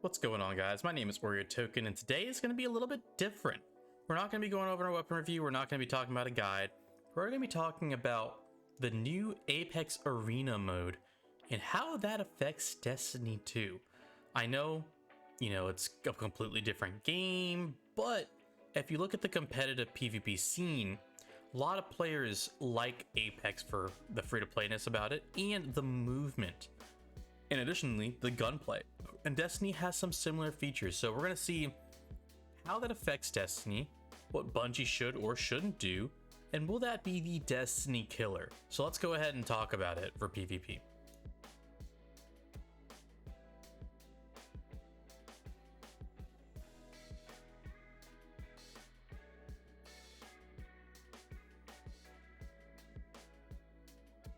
What's going on, guys? My name is Warrior Token, and today is going to be a little bit different. We're not going to be going over a weapon review, we're not going to be talking about a guide. We're going to be talking about the new Apex Arena mode and how that affects Destiny 2. I know, it's a completely different game, but if you look at the competitive PvP scene, a lot of players like Apex for the free-to-playness about it and the movement. And additionally, the gunplay. And Destiny has some similar features, so we're going to see how that affects Destiny, what Bungie should or shouldn't do, and will that be the Destiny killer? So let's go ahead and talk about it for PvP.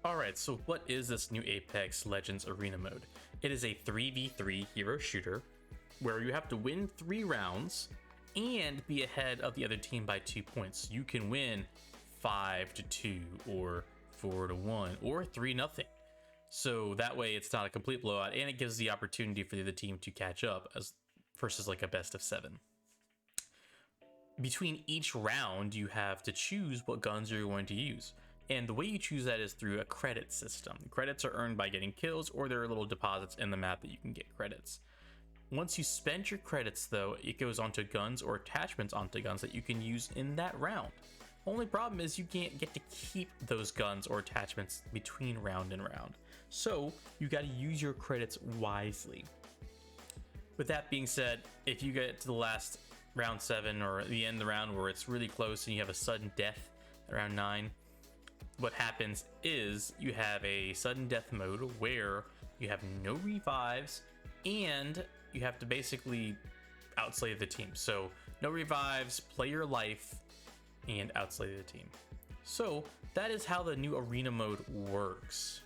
Alright, so what is this new Apex Legends Arena mode? It is a 3v3 hero shooter where you have to win 3 rounds and be ahead of the other team by 2 points. You can win 5-2 or 4-1 or 3-0. So that way it's not a complete blowout and it gives the opportunity for the other team to catch up as versus like a best of 7. Between each round, you have to choose what guns you're going to use. And the way you choose that is through a credit system. Credits are earned by getting kills, or there are little deposits in the map that you can get credits. Once you spend your credits though, it goes onto guns or attachments onto guns that you can use in that round. Only problem is you can't get to keep those guns or attachments between round and round. So you got to use your credits wisely. With that being said, if you get to the last round 7 or the end of the round where it's really close and you have a sudden death at round 9, what happens is you have a sudden death mode where you have no revives and you have to basically outslay the team. So no revives, play your life, and outslay the team. So that is how the new arena mode works.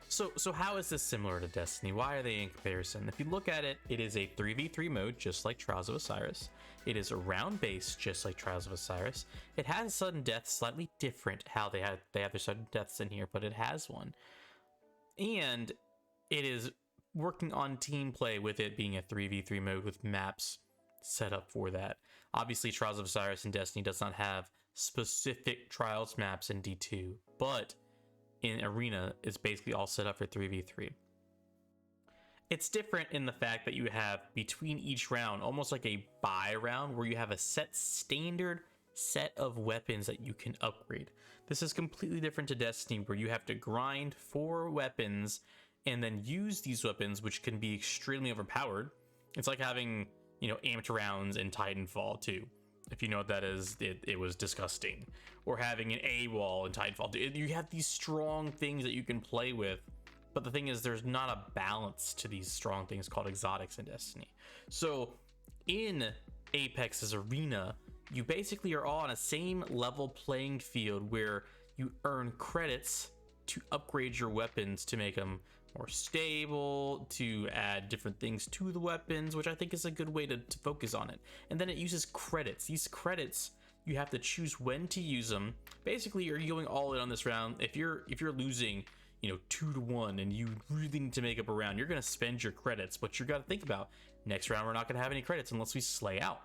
So how is this similar to Destiny? Why are they in comparison? If you look at it, it is a 3v3 mode, just like Trials of Osiris. It is a round based, just like Trials of Osiris. It has sudden death, slightly different how they have their sudden deaths in here, but it has one. And it is working on team play with it being a 3v3 mode with maps set up for that. Obviously, Trials of Osiris and Destiny does not have specific Trials maps in D2, but in Arena is basically all set up for 3v3. It's different in the fact that you have between each round almost like a buy round where you have a set standard set of weapons that you can upgrade. This is completely different to Destiny where you have to grind for weapons and then use these weapons, which can be extremely overpowered. It's like having, amped rounds in Titanfall 2. If you know what that is, it was disgusting. Or having an AWOL in Titanfall. You have these strong things that you can play with, but the thing is there's not a balance to these strong things called exotics in Destiny. So in Apex's Arena, you basically are all on a same level playing field where you earn credits to upgrade your weapons to make them more stable, to add different things to the weapons, which I think is a good way to focus on it. And then it uses credits. These credits, you have to choose when to use them. Basically, you're going all in on this round. If you're losing, 2-1 and you really need to make up a round, you're going to spend your credits, but you got to think about next round we're not going to have any credits unless we slay out.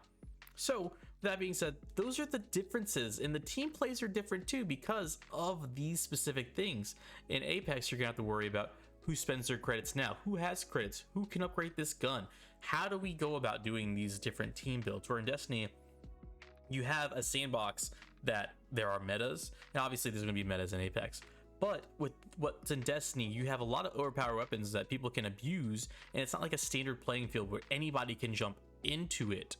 So with that being said, those are the differences, and the team plays are different too because of these specific things. In Apex, you're gonna have to worry about who spends their credits now, who has credits, who can upgrade this gun, how do we go about doing these different team builds. Where in Destiny, you have a sandbox that there are metas, and obviously there's gonna be metas in Apex. But with what's in Destiny, you have a lot of overpowered weapons that people can abuse, and it's not like a standard playing field where anybody can jump into it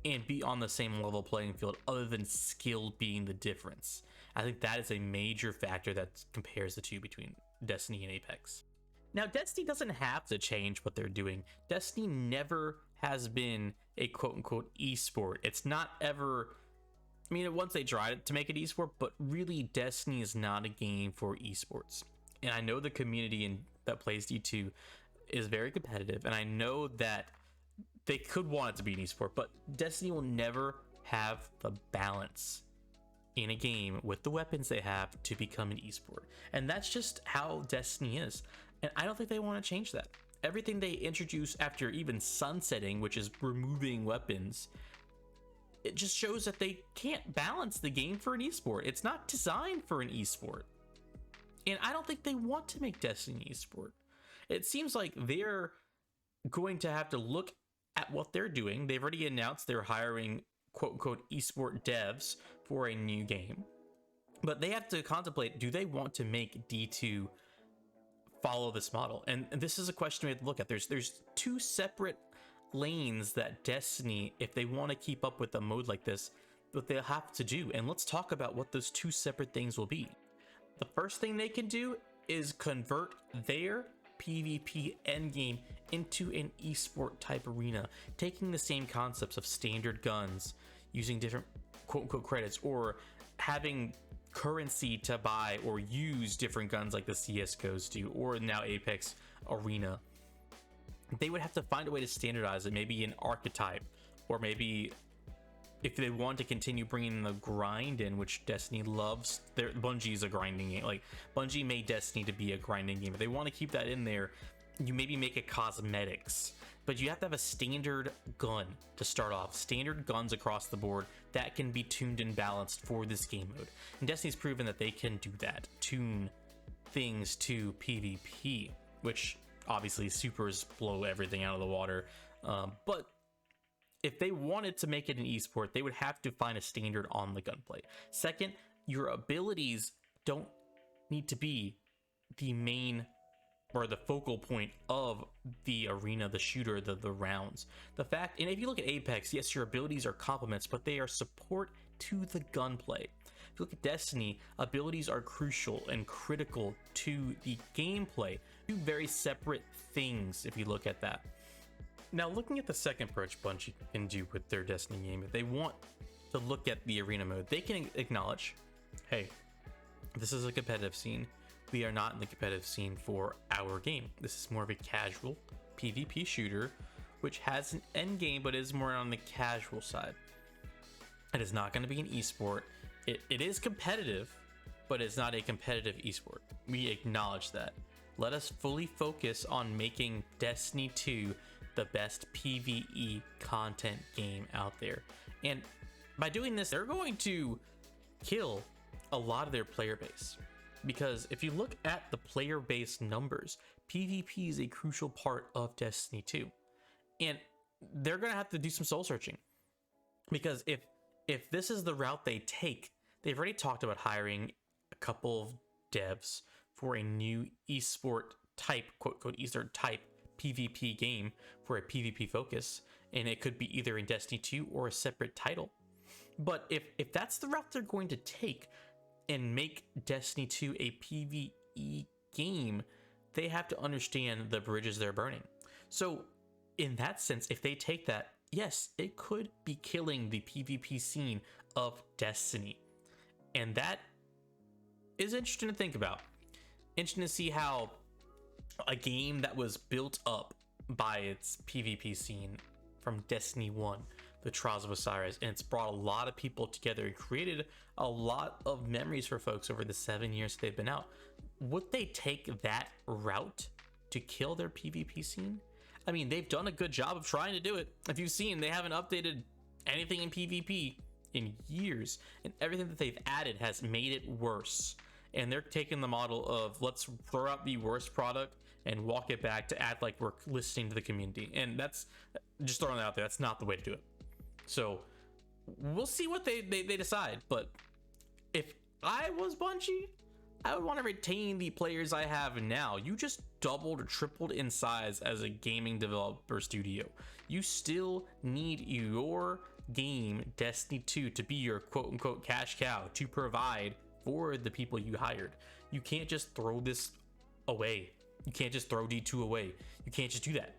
and be on the same level playing field other than skill being the difference. I think that is a major factor that compares the two between Destiny and Apex. Now, Destiny doesn't have to change what they're doing. Destiny never has been a quote-unquote esport. It's not ever... once they tried to make it esport, but really Destiny is not a game for esports. And I know the community that plays D2 is very competitive, and I know that they could want it to be an esport, but Destiny will never have the balance in a game with the weapons they have to become an esport. And that's just how Destiny is. And I don't think they want to change that. everything they introduce after even sunsetting, which is removing weapons, it just shows that they can't balance the game for an esport. It's not designed for an esport. And I don't think they want to make Destiny esport. It seems like they're going to have to look at what they're doing. They've already announced they're hiring quote unquote esport devs for a new game. But they have to contemplate, do they want to make D2 follow this model? And this is a question we have to look at. There's two separate lanes that Destiny, if they want to keep up with a mode like this, what they'll have to do. And let's talk about what those two separate things will be. The first thing they can do is convert their PvP endgame into an esport type arena, taking the same concepts of standard guns, using different quote unquote credits, or having currency to buy or use different guns like the CSGOs do, or now Apex Arena. They would have to find a way to standardize it, maybe an archetype, or maybe if they want to continue bringing the grind in, which Destiny loves. Bungie's a grinding game. Like, Bungie made Destiny to be a grinding game. If they want to keep that in there, you maybe make it cosmetics, but you have to have a standard gun to start off. Standard guns across the board that can be tuned and balanced for this game mode. And Destiny's proven that they can do that, tune things to PvP, which obviously supers blow everything out of the water. But if they wanted to make it an esport, they would have to find a standard on the gunplay. Second, your abilities don't need to be the main or the focal point of the arena, the shooter, the rounds. The fact, and if you look at Apex, yes, your abilities are complements, but they are support to the gunplay. If you look at Destiny, abilities are crucial and critical to the gameplay. Two very separate things if you look at that. Now, looking at the second approach Bungie can do with their Destiny game, if they want to look at the arena mode, they can acknowledge, hey, this is a competitive scene. We are not in the competitive scene for our game. This is more of a casual PvP shooter, which has an end game, but is more on the casual side. It is not going to be an esport. It is competitive, but it's not a competitive esport. We acknowledge that. Let us fully focus on making Destiny 2 the best PvE content game out there. And by doing this, they're going to kill a lot of their player base. Because if you look at the player base numbers, PvP is a crucial part of Destiny 2. And they're going to have to do some soul searching. Because if this is the route they take, they've already talked about hiring a couple of devs for a new esport type, quote unquote, esport type PvP game for a PvP focus, and it could be either in Destiny 2 or a separate title. But if that's the route they're going to take and make Destiny 2 a PvE game, they have to understand the bridges they're burning. So in that sense, if they take that, yes, it could be killing the PvP scene of Destiny. And that is interesting to think about. Interesting to see how a game that was built up by its PvP scene from Destiny 1, the Trials of Osiris, and it's brought a lot of people together and created a lot of memories for folks over the 7 years they've been out. Would they take that route to kill their PvP scene? I mean, they've done a good job of trying to do it. If you've seen, they haven't updated anything in PvP in years, and everything that they've added has made it worse. And they're taking the model of, let's throw out the worst product and walk it back to act like we're listening to the community. And that's just throwing that out there. That's not the way to do it. So we'll see what they decide. But if I was Bungie, I would want to retain the players I have now. You just doubled or tripled in size as a gaming developer studio. You still need your game, Destiny 2, to be your quote unquote cash cow, to provide for the people you hired. You can't just throw this away. You can't just throw D2 away. You can't just do that.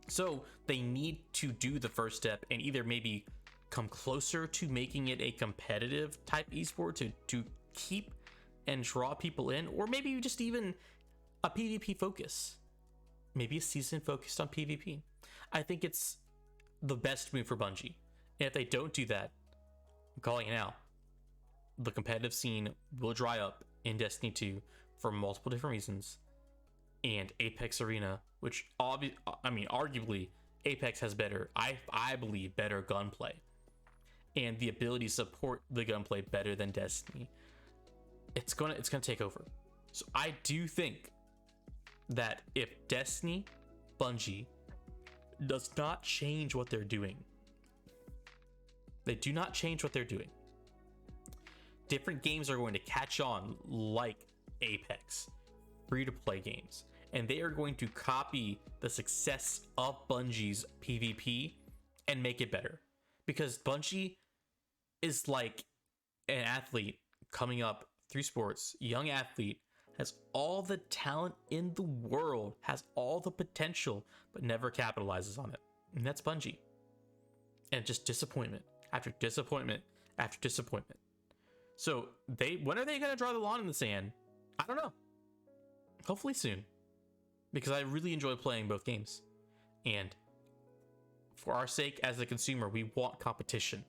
So they need to do the first step and either maybe come closer to making it a competitive type esport to keep and draw people in, or maybe just even a PvP focus. Maybe a season focused on PvP. I think it's the best move for Bungie. And if they don't do that, I'm calling it now. The competitive scene will dry up in Destiny 2 for multiple different reasons. and Apex Arena, which arguably Apex has better, I believe, better gunplay and the ability to support the gunplay better than Destiny, it's gonna take over. So I do think that if Destiny, Bungie, does not change what they're doing, different games are going to catch on, like Apex, free-to-play games, and they are going to copy the success of Bungie's PvP and make it better. Because Bungie is like an athlete coming up through sports, young athlete, has all the talent in the world, has all the potential, but never capitalizes on it. And that's Bungie. And just disappointment after disappointment after disappointment. So when are they going to draw the line in the sand? I don't know. Hopefully soon, because I really enjoy playing both games. And for our sake as a consumer, we want competition.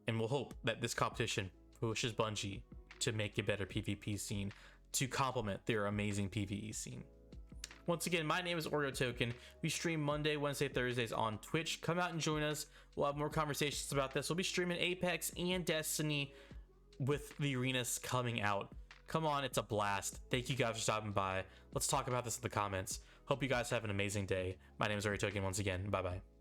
And we'll hope that this competition pushes Bungie to make a better PvP scene to complement their amazing PvE scene. Once again, my name is Oreo Token. We stream Monday, Wednesday, Thursdays on Twitch. Come out and join us. We'll have more conversations about this. We'll be streaming Apex and Destiny with the arenas coming out. Come on, it's a blast. Thank you guys for stopping by. Let's talk about this in the comments. Hope you guys have an amazing day. My name is Oreo Token once again. Bye-bye.